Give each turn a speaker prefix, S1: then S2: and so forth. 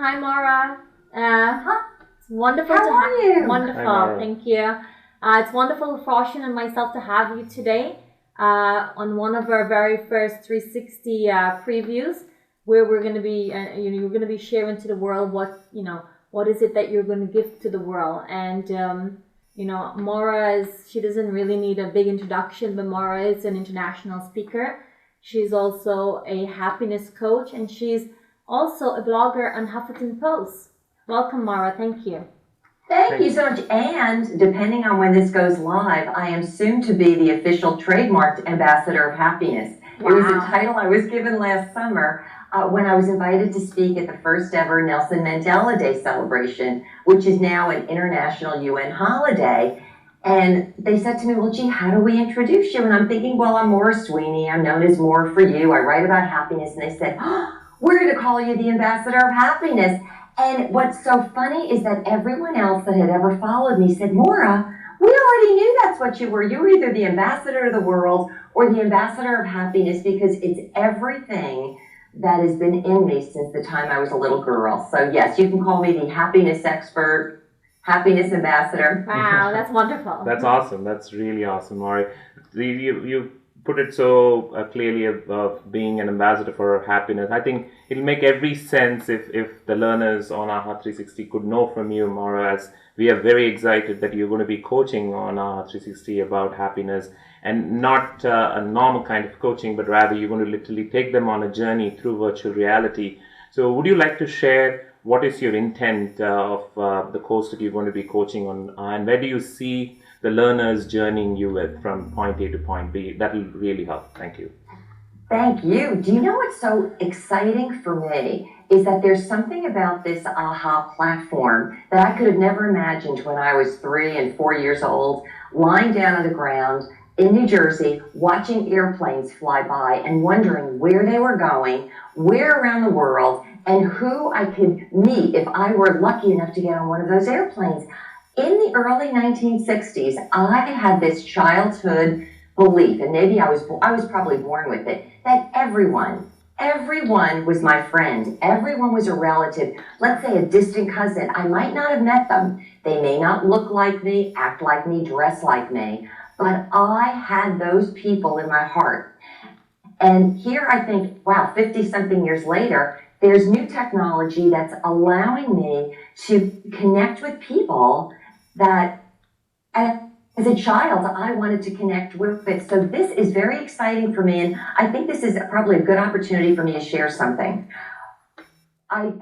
S1: Hi, Maura.
S2: Huh?
S1: It's wonderful
S2: How
S1: to
S2: are
S1: have.
S2: you?
S3: Hi,
S1: Wonderful,
S3: Maura.
S1: thank you. It's wonderful for Ocean and myself to have you today on one of our very first 360 previews, where we're going to be, you're going to be sharing to the world what is it that you're going to give to the world. And Maura she doesn't really need a big introduction, but Maura is an international speaker. She's also a happiness coach, and she's also a blogger on Huffington Post. Welcome, Maura. Thank you.
S2: Thank you
S3: Thanks.
S2: so much. And depending on when this goes live, I am soon to be the official trademarked ambassador of happiness. It was a
S1: Wow.
S2: title I was given last summer when I was invited to speak at the first ever Nelson Mandela Day celebration, which is now an international UN holiday. And they said to me, well, gee, how do we introduce you? And I'm thinking, well, I'm Maura Sweeney. I'm known as Maura for you. I write about happiness. And they said, oh, we're going to call you the ambassador of happiness. And what's so funny is that everyone else that had ever followed me said, Maura, we already knew that's what you were. You were either the ambassador of the world or the ambassador of happiness, because it's everything that has been in me since the time I was a little girl. So yes, you can call me the happiness expert, happiness ambassador.
S1: Wow, that's wonderful.
S3: That's awesome. That's really awesome, Maury. You put it so clearly of being an ambassador for happiness. I think it'll make every sense if the learners on Ahhaa 360 could know from you, Maura, as we are very excited that you're going to be coaching on Ahhaa 360 about happiness, and not a normal kind of coaching, but rather you're going to literally take them on a journey through virtual reality. So would you like to share what is your intent of the course that you're going to be coaching on, and where do you see the learners journeying you with from point A to point B? That will really help. Thank you.
S2: Thank you. Do you know what's so exciting for me is that there's something about this Ahhaa platform that I could have never imagined when I was 3 and 4 years old, lying down on the ground in New Jersey, watching airplanes fly by and wondering where they were going, where around the world, and who I could meet if I were lucky enough to get on one of those airplanes. In the early 1960s, I had this childhood belief, and maybe I was probably born with it, that everyone was my friend. Everyone was a relative. Let's say a distant cousin. I might not have met them. They may not look like me, act like me, dress like me, but I had those people in my heart. And here I think, wow, 50-something years later, there's new technology that's allowing me to connect with people that as a child I wanted to connect with. So this is very exciting for me, and I think this is probably a good opportunity for me to share something. I